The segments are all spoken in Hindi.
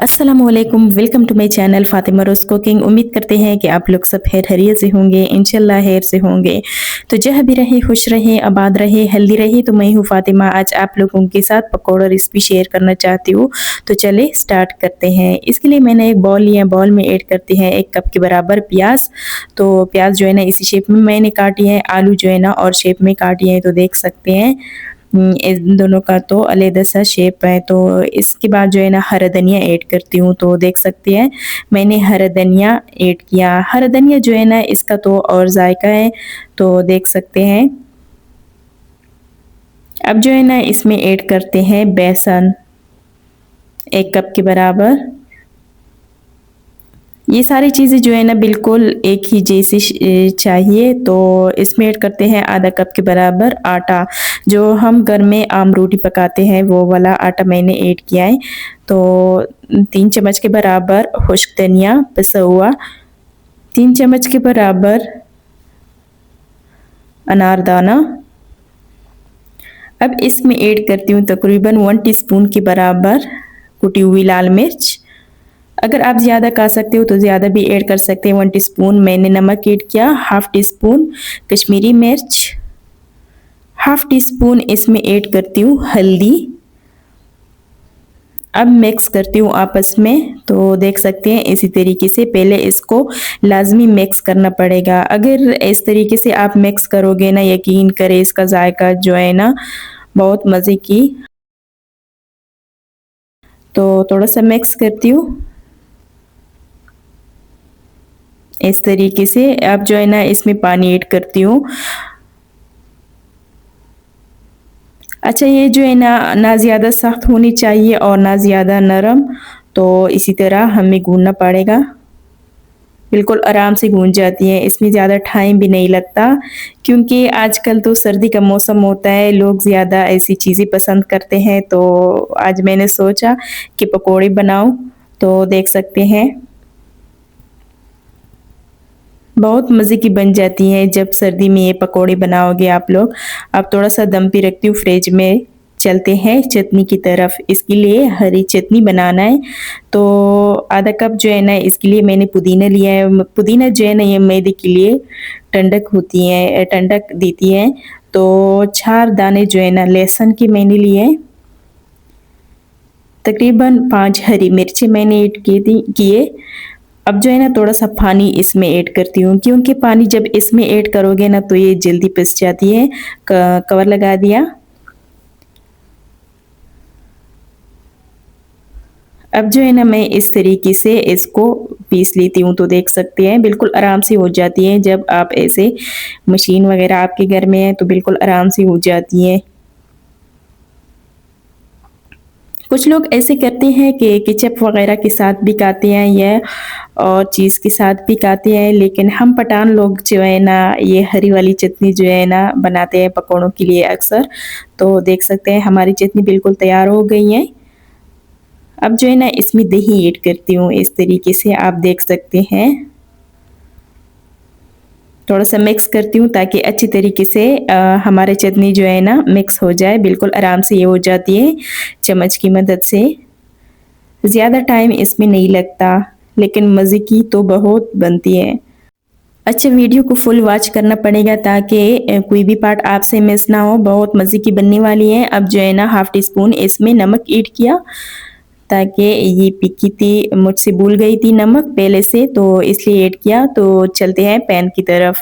अस्सलामुअलैकुम, welcome to my channel Fatima रोज़ कुकिंग। उम्मीद करते हैं कि आप लोग सब खैरियत से होंगे, इंशाल्लाह खैर से होंगे। तो जहाँ भी रहें खुश रहें, आबाद रहें, हेल्दी रहें। तो मैं हूँ फ़ातिमा, आज आप लोगों के साथ पकौड़ा रेसिपी शेयर करना चाहती हूँ। तो चलिए स्टार्ट करते हैं। इसके लिए मैंने एक बाउल लिया, बाउल में ऐड करते हैं 1 कप के बराबर प्याज। तो प्याज जो है ना इसी शेप में मैंने काटी है, आलू जो है ना और शेप में काटी है, तो देख सकते हैं इन दोनों का तो अलग सा शेप है। तो इसके बाद जो है ना हरा धनिया ऐड करती हूँ, तो देख सकते हैं मैंने हरा धनिया ऐड किया। हरा धनिया जो है ना इसका तो और जायका है, तो देख सकते हैं। अब जो है ना इसमें ऐड करते हैं बेसन 1 कप के बराबर। ये सारी चीज़ें जो है ना बिल्कुल एक ही जैसी चाहिए। तो इसमें ऐड करते हैं आधा कप के बराबर आटा, जो हम घर में आम रोटी पकाते हैं वो वाला आटा मैंने ऐड किया है। तो 3 चम्मच के बराबर खुश्क धनिया पिसा हुआ, 3 चम्मच के बराबर अनारदाना। अब इसमें ऐड करती हूँ तकरीबन 1 टीस्पून के बराबर कुटी हुई लाल मिर्च। अगर आप ज़्यादा खा सकते हो तो ज़्यादा भी ऐड कर सकते हैं। 1 टीस्पून मैंने नमक ऐड किया, हाफ़ टीस्पून कश्मीरी मिर्च, हाफ़ टीस्पून इसमें ऐड करती हूँ हल्दी। अब मिक्स करती हूँ आपस में। तो देख सकते हैं इसी तरीके से पहले इसको लाजमी मिक्स करना पड़ेगा। अगर इस तरीके से आप मिक्स करोगे ना, यकीन करें इसका जायका जो है ना बहुत मज़े की। तो थोड़ा सा मिक्स करती हूँ इस तरीके से। अब जो है ना इसमें पानी ऐड करती हूँ। अच्छा, ये जो है ना ना ज़्यादा सख्त होनी चाहिए और ना ज़्यादा नरम, तो इसी तरह हमें गूँथना पड़ेगा। बिल्कुल आराम से गूँथ जाती है, इसमें ज़्यादा टाइम भी नहीं लगता, क्योंकि आजकल तो सर्दी का मौसम होता है, लोग ज़्यादा ऐसी चीज़ें पसंद करते हैं। तो आज मैंने सोचा कि पकौड़े बनाऊँ, तो देख सकते हैं बहुत मज़े की बन जाती हैं जब सर्दी में ये पकौड़े बनाओगे आप लोग। अब थोड़ा सा दम पे रखती हूँ फ्रिज में। चलते हैं चटनी की तरफ। इसके लिए हरी चटनी बनाना है, तो आधा कप जो है ना इसके लिए मैंने पुदीना लिया है। पुदीना जो है ना ये मैदे के लिए ठंडक होती है, ठंडक देती है। तो 4 दाने जो है ना लहसुन के मैंने लिए, तकरीबन 5 हरी मिर्ची मैंने ऐड किए। अब जो है ना थोड़ा सा पानी इसमें ऐड करती हूँ, क्योंकि पानी जब इसमें ऐड करोगे ना तो ये जल्दी पिस जाती है। कवर लगा दिया। अब जो है ना मैं इस तरीके से इसको पीस लेती हूँ, तो देख सकते हैं बिल्कुल आराम से हो जाती है। जब आप ऐसे मशीन वगैरह आपके घर में है तो बिल्कुल आराम से हो जाती है। कुछ लोग ऐसे करते हैं कि केचप वगैरह के साथ भी खाते हैं या और चीज़ के साथ भी खाते हैं, लेकिन हम पठान लोग जो है ना ये हरी वाली चटनी जो है ना बनाते हैं पकौड़ों के लिए अक्सर। तो देख सकते हैं हमारी चटनी बिल्कुल तैयार हो गई है। अब जो है ना इसमें दही ऐड करती हूँ, इस तरीके से आप देख सकते हैं। थोड़ा सा मिक्स करती हूँ ताकि अच्छी तरीके से हमारी चटनी जो है ना मिक्स हो जाए। बिल्कुल आराम से ये हो जाती है चम्मच की मदद से। ज़्यादा टाइम इसमें नहीं लगता, लेकिन मज़े की तो बहुत बनती है। अच्छा, वीडियो को फुल वॉच करना पड़ेगा ताकि कोई भी पार्ट आपसे मिस ना हो। बहुत मज़े की बनने वाली है। अब जो है ना हाफ़ टी स्पून इसमें नमक ऐड किया, ताकि ये पिकी थी, मुझसे भूल गई थी नमक पहले से, तो इसलिए ऐड किया। तो चलते हैं पैन की तरफ।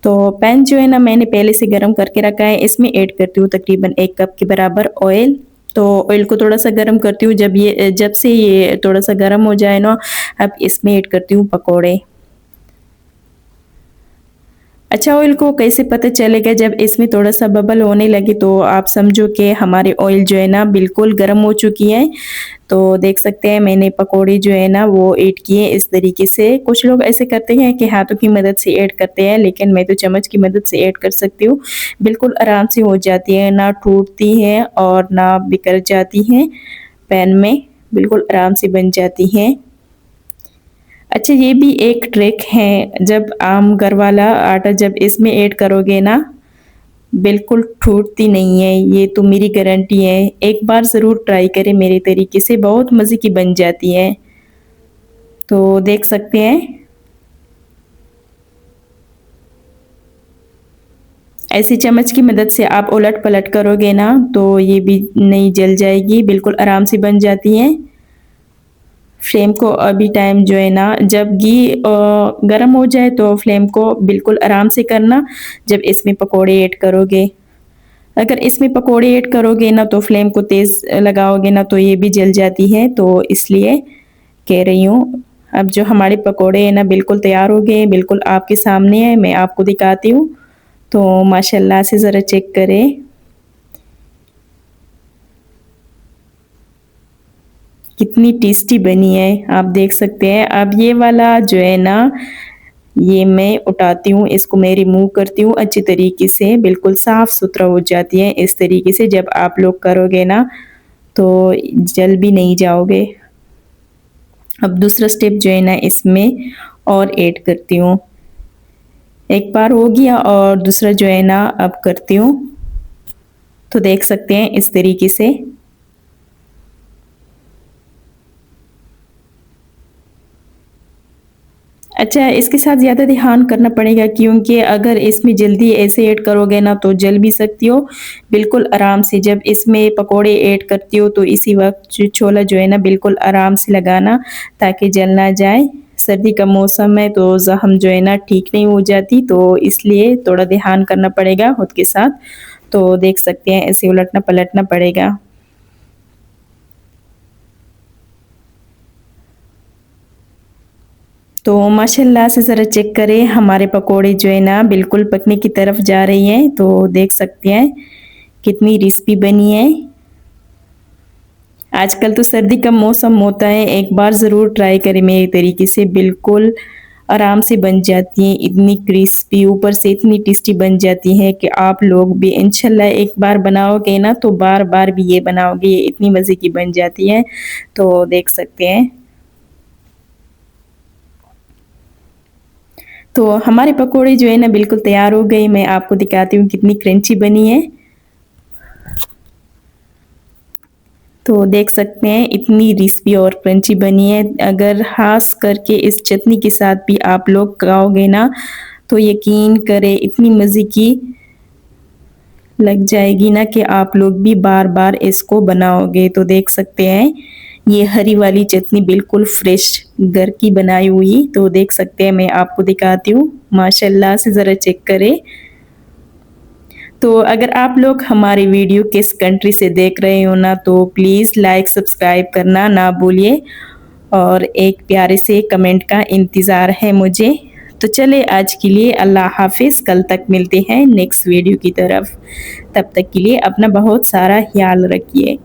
तो पैन जो है ना मैंने पहले से गरम करके रखा है। इसमें ऐड करती हूँ तकरीबन 1 कप के बराबर ऑयल। तो ऑयल को थोड़ा सा गरम करती हूँ। जब से ये थोड़ा सा गरम हो जाए ना, अब इसमें ऐड करती हूँ पकौड़े। अच्छा, ऑयल को कैसे पता चलेगा? जब इसमें थोड़ा सा बबल होने लगे तो आप समझो कि हमारी ऑयल जो है ना बिल्कुल गर्म हो चुकी है। तो देख सकते हैं मैंने पकोड़े जो है ना वो ऐड किए इस तरीके से। कुछ लोग ऐसे करते हैं कि हाथों की मदद से ऐड करते हैं, लेकिन मैं तो चम्मच की मदद से ऐड कर सकती हूँ। बिल्कुल आराम से हो जाती है, ना टूटती है और ना बिखर जाती हैं पैन में, बिल्कुल आराम से बन जाती हैं। अच्छा, ये भी एक ट्रिक है, जब आम घर वाला आटा जब इसमें ऐड करोगे ना बिल्कुल टूटती नहीं है, ये तो मेरी गारंटी है। एक बार ज़रूर ट्राई करें मेरे तरीके से, बहुत मज़े की बन जाती है। तो देख सकते हैं, ऐसी चम्मच की मदद से आप उलट-पलट करोगे ना तो ये भी नहीं जल जाएगी, बिल्कुल आराम से बन जाती हैं। फ्लेम को अभी टाइम जो है ना जब घी गरम हो जाए तो फ्लेम को बिल्कुल आराम से करना जब इसमें पकोड़े ऐड करोगे। अगर इसमें पकोड़े ऐड करोगे ना तो फ्लेम को तेज़ लगाओगे ना तो ये भी जल जाती है, तो इसलिए कह रही हूँ। अब जो हमारे पकोड़े हैं ना बिल्कुल तैयार हो गए हैं, बिल्कुल आपके सामने है, मैं आपको दिखाती हूँ। तो माशाल्लाह से ज़रा चेक करें, कितनी टेस्टी बनी है, आप देख सकते हैं। अब ये वाला जो है ना, ये मैं उठाती हूँ, इसको मैं रिमूव करती हूँ अच्छी तरीके से, बिल्कुल साफ़-सुथरा हो जाती है इस तरीके से जब आप लोग करोगे ना, तो जल भी नहीं जाओगे। अब दूसरा स्टेप जो है ना इसमें और ऐड करती हूँ। एक बार हो गया और दूसरा जो है ना अब करती हूँ। तो देख सकते हैं इस तरीके से। अच्छा, इसके साथ ज़्यादा ध्यान करना पड़ेगा क्योंकि अगर इसमें जल्दी ऐसे ऐड करोगे ना तो जल भी सकती हो। बिल्कुल आराम से जब इसमें पकोड़े ऐड करती हो तो इसी वक़्त जो छोला जो है ना बिल्कुल आराम से लगाना ताकि जल ना जाए। सर्दी का मौसम है तो ज़ख्म जो है ना ठीक नहीं हो जाती, तो इसलिए थोड़ा ध्यान करना पड़ेगा खुद के साथ। तो देख सकते हैं ऐसे उलटना-पलटना पड़ेगा। तो माशाल्लाह से ज़रा चेक करें, हमारे पकोड़े जो है ना बिल्कुल पकने की तरफ जा रही हैं, तो देख सकते हैं कितनी रिस्पी बनी है। आजकल तो सर्दी का मौसम होता है, एक बार ज़रूर ट्राई करें मेरे तरीके से, बिल्कुल आराम से बन जाती हैं, इतनी क्रिस्पी ऊपर से इतनी टेस्टी बन जाती हैं कि आप लोग भी इंशाल्लाह एक बार बनाओगे ना तो बार-बार भी ये बनाओगे, ये इतनी मज़े की बन जाती है। तो देख सकते हैं। तो हमारे पकोड़े जो है ना बिल्कुल तैयार हो गए, मैं आपको दिखाती हूँ कितनी क्रंची बनी है। तो देख सकते हैं इतनी रिस्पी और क्रंची बनी है। अगर ख़ास करके इस चटनी के साथ भी आप लोग खाओगे ना तो यकीन करें इतनी मज़े की लग जाएगी ना कि आप लोग भी बार-बार इसको बनाओगे। तो देख सकते हैं ये हरी वाली चटनी बिल्कुल फ्रेश घर की बनाई हुई, तो देख सकते हैं मैं आपको दिखाती हूँ। माशाल्लाह से ज़रा चेक करें। तो अगर आप लोग हमारी वीडियो किस कंट्री से देख रहे हो ना तो प्लीज़ लाइक सब्सक्राइब करना ना भूलिए और एक प्यारे से कमेंट का इंतज़ार है मुझे। तो चले आज के लिए अल्लाह हाफ़िज़, कल तक मिलते हैं नेक्स्ट वीडियो की तरफ। तब तक के लिए अपना बहुत सारा ख़्याल रखिए।